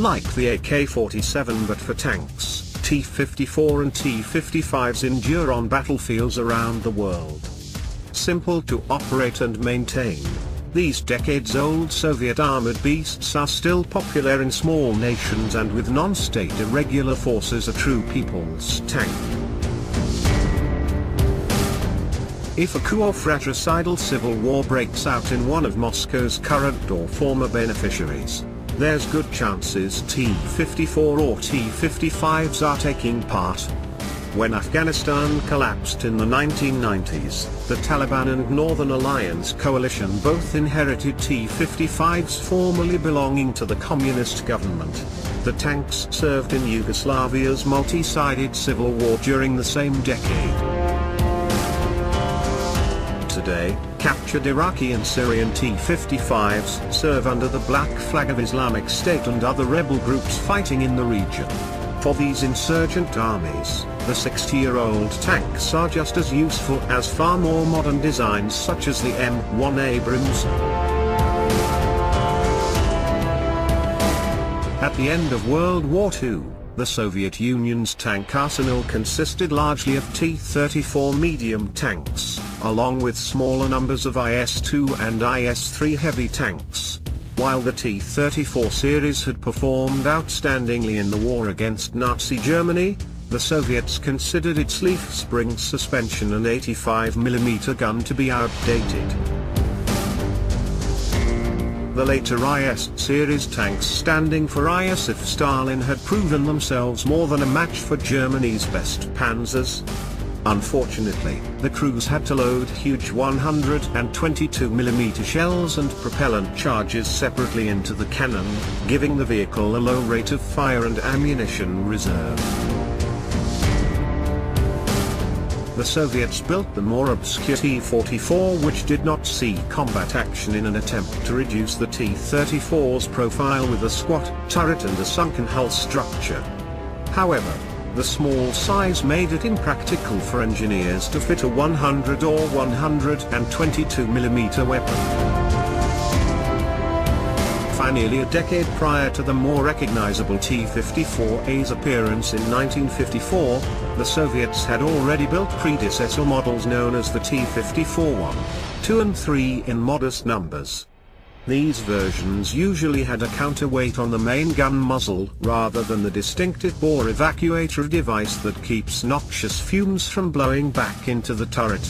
like the AK-47 but for tanks, T-54 and T-55s endure on battlefields around the world. Simple to operate and maintain, these decades-old Soviet armored beasts are still popular in small nations and with non-state irregular forces a true people's tank. If a coup or fratricidal civil war breaks out in one of Moscow's current or former beneficiaries, there's good chances T-54 or T-55s are taking part. When Afghanistan collapsed in the 1990s, the Taliban and Northern Alliance coalition both inherited T-55s formerly belonging to the communist government. The tanks served in Yugoslavia's multi-sided civil war during the same decade. Today, captured Iraqi and Syrian T-55s serve under the black flag of Islamic State and other rebel groups fighting in the region. For these insurgent armies, the 60-year-old tanks are just as useful as far more modern designs such as the M1 Abrams. At the end of World War II, the Soviet Union's tank arsenal consisted largely of T-34 medium tanks, along with smaller numbers of IS-2 and IS-3 heavy tanks. While the T-34 series had performed outstandingly in the war against Nazi Germany, the Soviets considered its leaf spring suspension and 85mm gun to be outdated. The later IS series tanks standing for ISIF Stalin had proven themselves more than a match for Germany's best panzers. Unfortunately, the crews had to load huge 122mm shells and propellant charges separately into the cannon, giving the vehicle a low rate of fire and ammunition reserve. The Soviets built the more obscure T-44, which did not see combat action, in an attempt to reduce the T-34's profile with a squat turret and a sunken hull structure. However, the small size made it impractical for engineers to fit a 100 or 122mm weapon. For nearly a decade prior to the more recognizable T-54A's appearance in 1954, the Soviets had already built predecessor models known as the T-54-1, 2 and 3 in modest numbers. These versions usually had a counterweight on the main gun muzzle rather than the distinctive bore evacuator device that keeps noxious fumes from blowing back into the turret.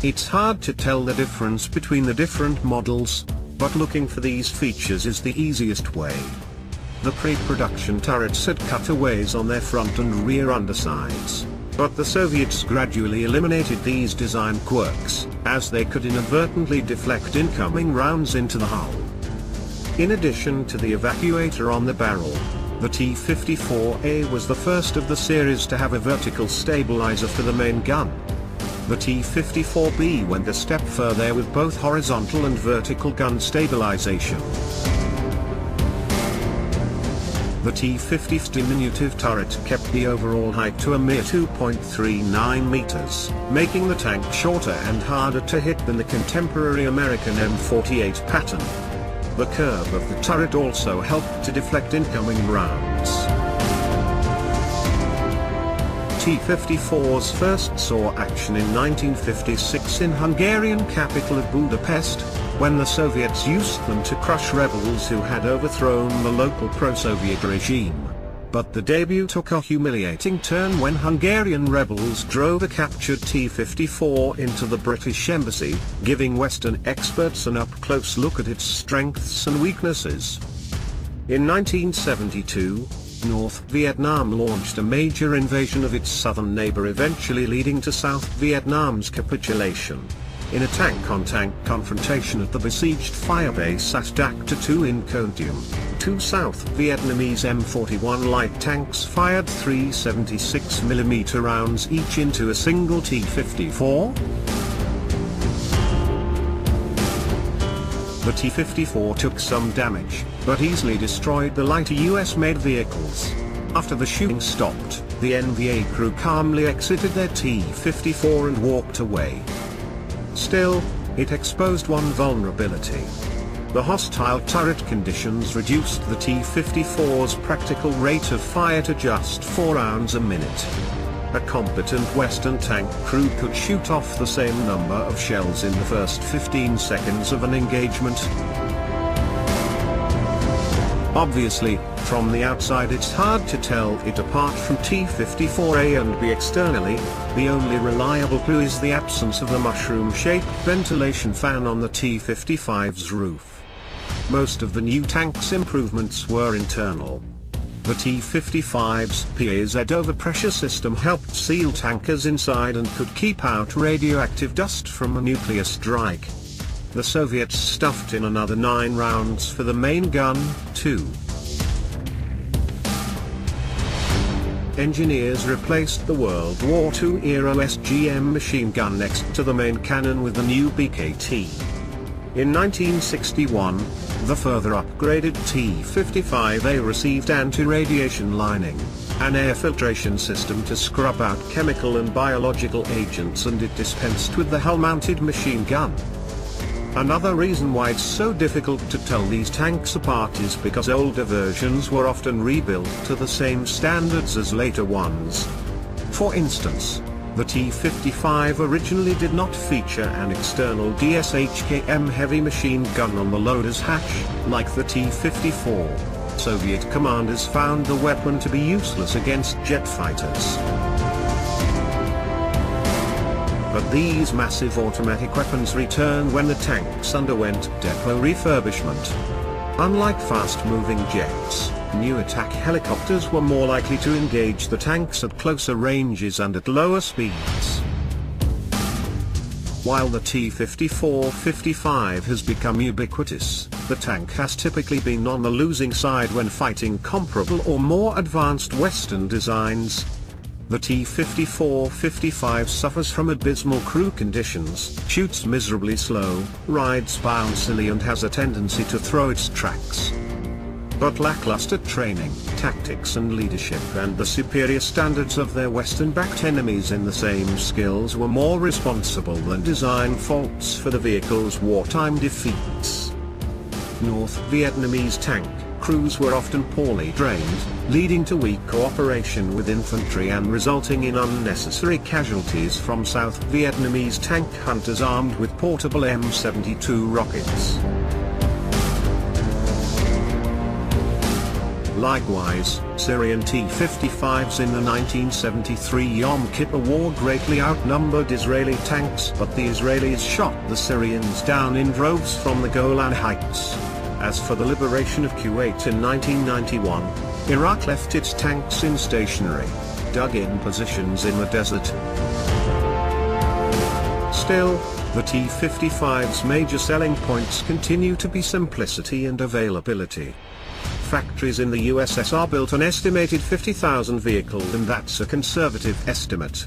It's hard to tell the difference between the different models, but looking for these features is the easiest way. The pre-production turrets had cutaways on their front and rear undersides, but the Soviets gradually eliminated these design quirks, as they could inadvertently deflect incoming rounds into the hull. In addition to the evacuator on the barrel, the T-54A was the first of the series to have a vertical stabilizer for the main gun. The T-54B went a step further with both horizontal and vertical gun stabilization. The T-50's diminutive turret kept the overall height to a mere 2.39 meters, making the tank shorter and harder to hit than the contemporary American M48 pattern. The curve of the turret also helped to deflect incoming rounds. T-54s first saw action in 1956 in Hungarian capital of Budapest, when the Soviets used them to crush rebels who had overthrown the local pro-Soviet regime. But the debut took a humiliating turn when Hungarian rebels drove a captured T-54 into the British embassy, giving Western experts an up-close look at its strengths and weaknesses. In 1972, North Vietnam launched a major invasion of its southern neighbor, eventually leading to South Vietnam's capitulation. In a tank-on-tank confrontation at the besieged firebase at Dak To 2 in Contium, two South Vietnamese M41 light tanks fired 376mm rounds each into a single T-54. The T-54 took some damage, but easily destroyed the lighter US-made vehicles. After the shooting stopped, the NVA crew calmly exited their T-54 and walked away. Still, it exposed one vulnerability. The hostile turret conditions reduced the T-54's practical rate of fire to just 4 rounds a minute. A competent Western tank crew could shoot off the same number of shells in the first 15 seconds of an engagement. Obviously, from the outside it's hard to tell it apart from T-54A and B externally. The only reliable clue is the absence of a mushroom-shaped ventilation fan on the T-55's roof. Most of the new tank's improvements were internal. The T-55's PAZ overpressure system helped seal tankers inside and could keep out radioactive dust from a nuclear strike. The Soviets stuffed in another 9 rounds for the main gun, too. Engineers replaced the World War II-era SGM machine gun next to the main cannon with the new BKT. In 1961, the further upgraded T-55A received anti-radiation lining, an air filtration system to scrub out chemical and biological agents, and it dispensed with the hull-mounted machine gun. Another reason why it's so difficult to tell these tanks apart is because older versions were often rebuilt to the same standards as later ones. For instance, the T-55 originally did not feature an external DSHKM heavy machine gun on the loader's hatch, like the T-54. Soviet commanders found the weapon to be useless against jet fighters. But these massive automatic weapons returned when the tanks underwent depot refurbishment. Unlike fast-moving jets, new attack helicopters were more likely to engage the tanks at closer ranges and at lower speeds. While the T-54-55 has become ubiquitous, the tank has typically been on the losing side when fighting comparable or more advanced Western designs. The T-54-55 suffers from abysmal crew conditions, shoots miserably slow, rides bouncily and has a tendency to throw its tracks. But lackluster training, tactics and leadership and the superior standards of their Western-backed enemies in the same skills were more responsible than design faults for the vehicle's wartime defeats. North Vietnamese tank crews were often poorly trained, leading to weak cooperation with infantry and resulting in unnecessary casualties from South Vietnamese tank hunters armed with portable M72 rockets. Likewise, Syrian T-55s in the 1973 Yom Kippur War greatly outnumbered Israeli tanks, but the Israelis shot the Syrians down in droves from the Golan Heights. As for the liberation of Kuwait in 1991, Iraq left its tanks in stationary, dug-in positions in the desert. Still, the T-55's major selling points continue to be simplicity and availability. Factories in the USSR built an estimated 50,000 vehicles, and that's a conservative estimate.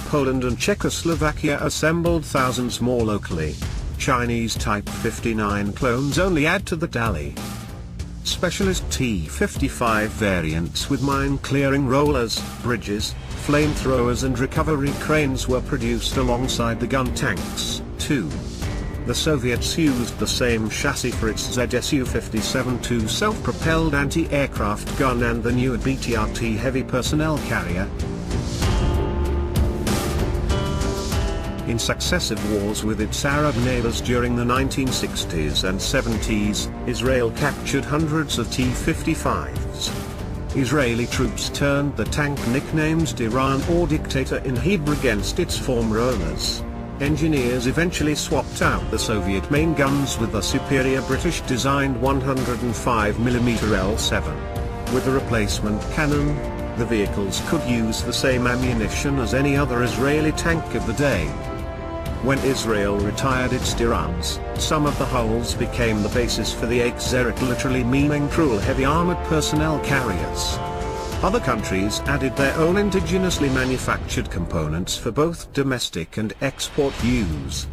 Poland and Czechoslovakia assembled thousands more locally. Chinese Type 59 clones only add to the tally. Specialist T-55 variants with mine-clearing rollers, bridges, flamethrowers and recovery cranes were produced alongside the gun tanks, too. The Soviets used the same chassis for its ZSU-57-2 self-propelled anti-aircraft gun and the newer BTRT heavy personnel carrier. In successive wars with its Arab neighbors during the 1960s and 70s, Israel captured hundreds of T-55s. Israeli troops turned the tank nicknamed Diran or Dictator in Hebrew against its former owners. Engineers eventually swapped out the Soviet main guns with the superior British-designed 105mm L7. With a replacement cannon, the vehicles could use the same ammunition as any other Israeli tank of the day. When Israel retired its Dirans, some of the hulls became the basis for the Akzeret, literally meaning cruel heavy armored personnel carriers. Other countries added their own indigenously manufactured components for both domestic and export use.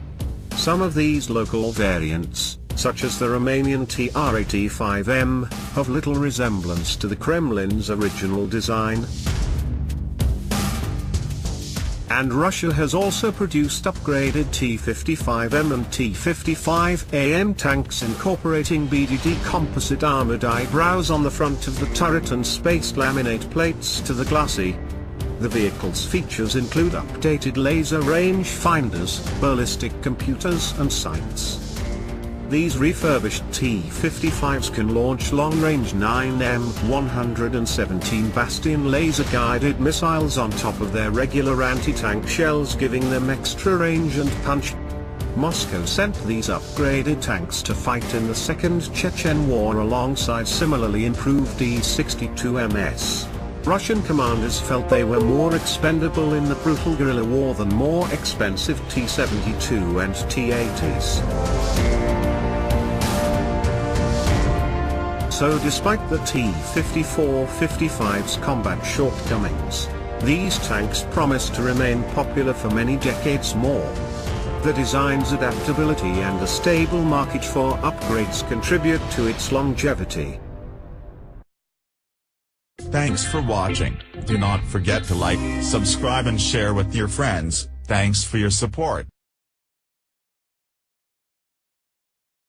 Some of these local variants, such as the Romanian TR-85M, have little resemblance to the Kremlin's original design. And Russia has also produced upgraded T-55M and T-55AM tanks incorporating BDD composite armored eyebrows on the front of the turret and spaced laminate plates to the glacis. The vehicle's features include updated laser range finders, ballistic computers and sights. These refurbished T-55s can launch long-range 9M117 Bastion laser-guided missiles on top of their regular anti-tank shells, giving them extra range and punch. Moscow sent these upgraded tanks to fight in the Second Chechen War alongside similarly improved E-62MS. Russian commanders felt they were more expendable in the brutal guerrilla war than more expensive T-72 and T-80s. So despite the T-54-55's combat shortcomings, these tanks promise to remain popular for many decades more. The design's adaptability and a stable market for upgrades contribute to its longevity. Thanks for watching. Do not forget to like, subscribe and share with your friends. Thanks for your support.